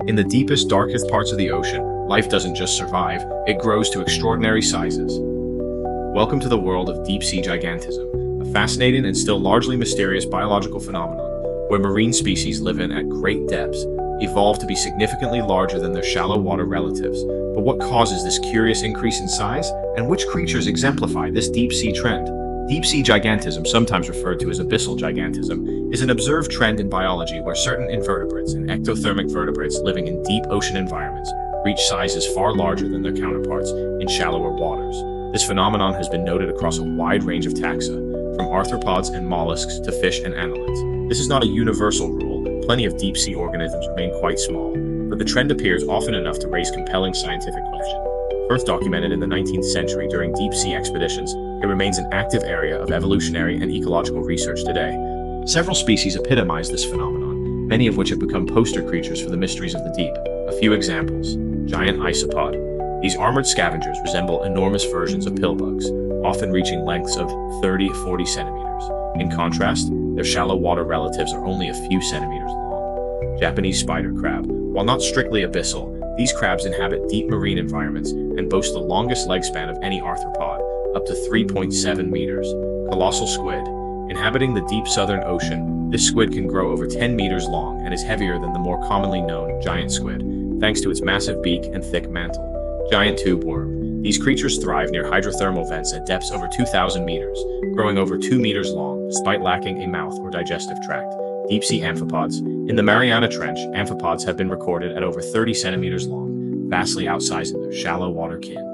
In the deepest, darkest parts of the ocean, life doesn't just survive, it grows to extraordinary sizes. Welcome to the world of deep-sea gigantism, a fascinating and still largely mysterious biological phenomenon, where marine species live in at great depths, evolve to be significantly larger than their shallow water relatives. But what causes this curious increase in size, and which creatures exemplify this deep-sea trend? Deep-sea gigantism, sometimes referred to as abyssal gigantism, is an observed trend in biology where certain invertebrates and ectothermic vertebrates living in deep ocean environments reach sizes far larger than their counterparts in shallower waters. This phenomenon has been noted across a wide range of taxa, from arthropods and mollusks to fish and annelids. This is not a universal rule. Plenty of deep-sea organisms remain quite small, but the trend appears often enough to raise compelling scientific questions. First documented in the 19th century during deep-sea expeditions, it remains an active area of evolutionary and ecological research today. Several species epitomize this phenomenon, many of which have become poster creatures for the mysteries of the deep. A few examples. Giant isopod. These armored scavengers resemble enormous versions of pillbugs, often reaching lengths of 30 to 40 centimeters. In contrast, their shallow water relatives are only a few centimeters long. Japanese spider crab. While not strictly abyssal, these crabs inhabit deep marine environments and boast the longest leg span of any arthropod, up to 3.7 meters. Colossal squid. Inhabiting the deep southern ocean, this squid can grow over 10 meters long and is heavier than the more commonly known giant squid, thanks to its massive beak and thick mantle. Giant tube worm. These creatures thrive near hydrothermal vents at depths over 2,000 meters, growing over 2 meters long despite lacking a mouth or digestive tract. Deep-sea amphipods. In the Mariana Trench, amphipods have been recorded at over 30 centimeters long, vastly outsizing their shallow water kin.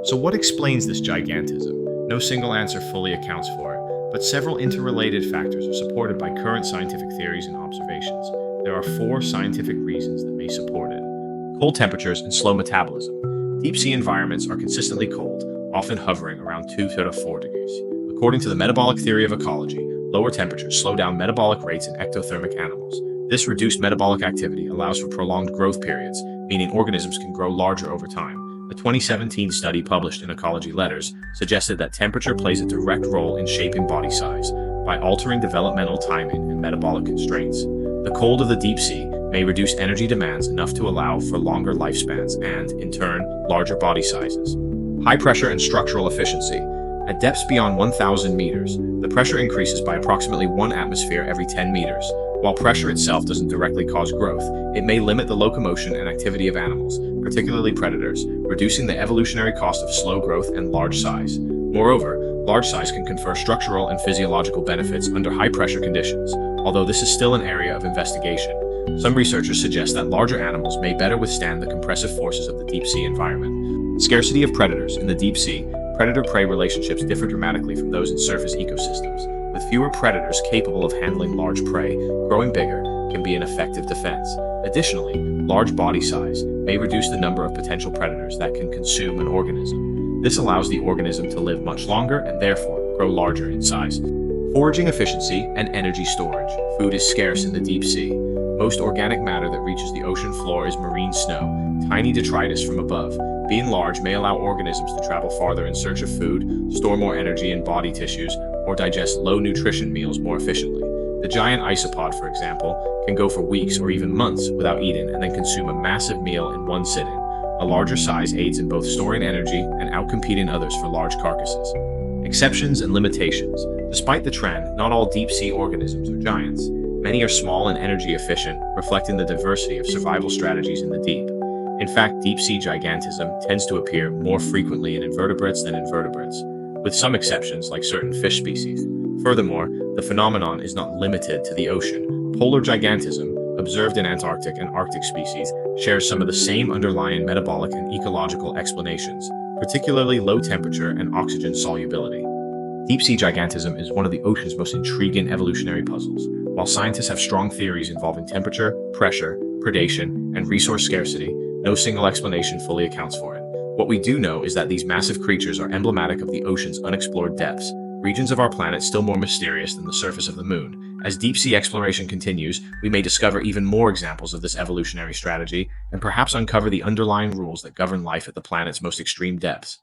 So what explains this gigantism? No single answer fully accounts for it, but several interrelated factors are supported by current scientific theories and observations. There are 4 scientific reasons that may support it. Cold temperatures and slow metabolism. Deep-sea environments are consistently cold, often hovering around 2 to 4 degrees. According to the metabolic theory of ecology, lower temperatures slow down metabolic rates in ectothermic animals. This reduced metabolic activity allows for prolonged growth periods, meaning organisms can grow larger over time. A 2017 study published in Ecology Letters suggested that temperature plays a direct role in shaping body size by altering developmental timing and metabolic constraints. The cold of the deep sea may reduce energy demands enough to allow for longer lifespans and, in turn, larger body sizes. High pressure and structural efficiency. At depths beyond 1,000 meters, the pressure increases by approximately 1 atmosphere every 10 meters. While pressure itself doesn't directly cause growth, it may limit the locomotion and activity of animals, particularly predators, reducing the evolutionary cost of slow growth and large size. Moreover, large size can confer structural and physiological benefits under high-pressure conditions, although this is still an area of investigation. Some researchers suggest that larger animals may better withstand the compressive forces of the deep-sea environment. Scarcity of predators. In the deep sea, predator-prey relationships differ dramatically from those in surface ecosystems. With fewer predators capable of handling large prey, growing bigger can be an effective defense. Additionally, large body size may reduce the number of potential predators that can consume an organism. This allows the organism to live much longer and therefore grow larger in size. Foraging efficiency and energy storage. Food is scarce in the deep sea. Most organic matter that reaches the ocean floor is marine snow, tiny detritus from above. Being large may allow organisms to travel farther in search of food, store more energy in body tissues, or digest low-nutrition meals more efficiently. The giant isopod, for example, can go for weeks or even months without eating and then consume a massive meal in one sitting. A larger size aids in both storing energy and outcompeting others for large carcasses. Exceptions and limitations. Despite the trend, not all deep-sea organisms are giants. Many are small and energy efficient, reflecting the diversity of survival strategies in the deep. In fact, deep-sea gigantism tends to appear more frequently in invertebrates than in vertebrates, with some exceptions like certain fish species. Furthermore, the phenomenon is not limited to the ocean. Polar gigantism, observed in Antarctic and Arctic species, shares some of the same underlying metabolic and ecological explanations, particularly low temperature and oxygen solubility. Deep-sea gigantism is one of the ocean's most intriguing evolutionary puzzles. While scientists have strong theories involving temperature, pressure, predation, and resource scarcity, no single explanation fully accounts for it. What we do know is that these massive creatures are emblematic of the ocean's unexplored depths, regions of our planet still more mysterious than the surface of the moon. As deep-sea exploration continues, we may discover even more examples of this evolutionary strategy and perhaps uncover the underlying rules that govern life at the planet's most extreme depths.